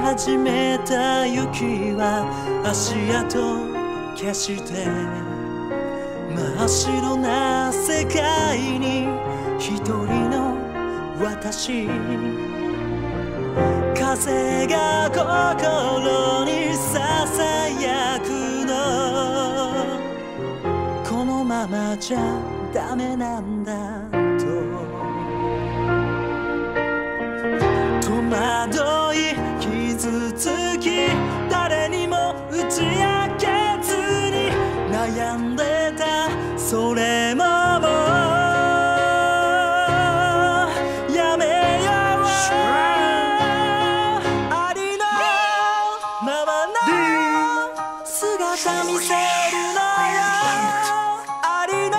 始めた雪は足跡消して真っ白な世界に一人の私、風が心にささやくの、このままじゃダメなんだと戸惑い傷つき、誰にも打ち明けずに悩んでた、それももうやめよう。ありのままの姿見せるのよ。ありの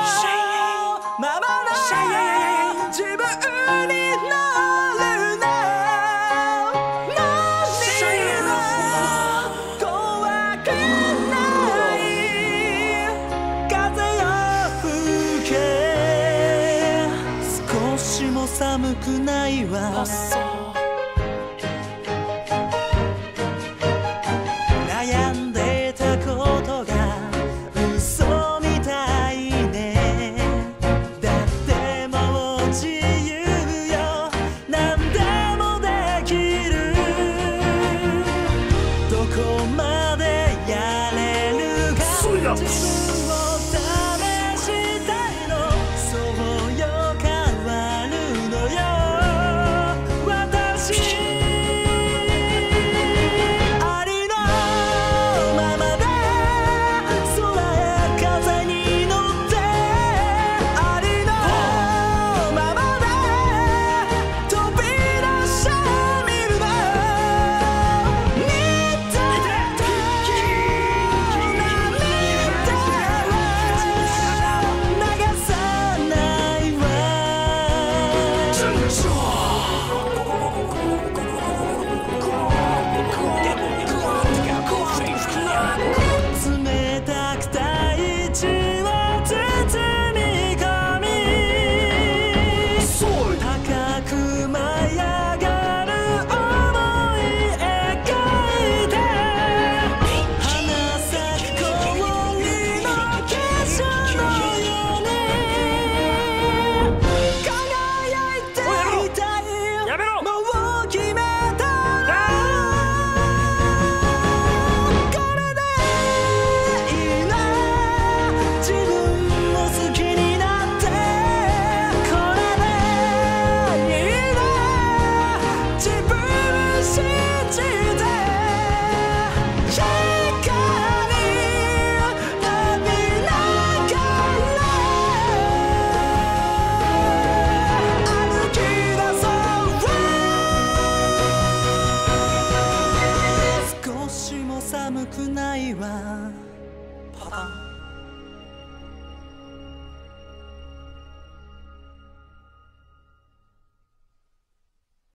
ままの自分になるの。寒くないわ。悩んでたことが嘘みたいね。だってもう自由よ、何でもできる。どこまでやれるか、自分を試したいの。そうよ、寒くないわ。パタン。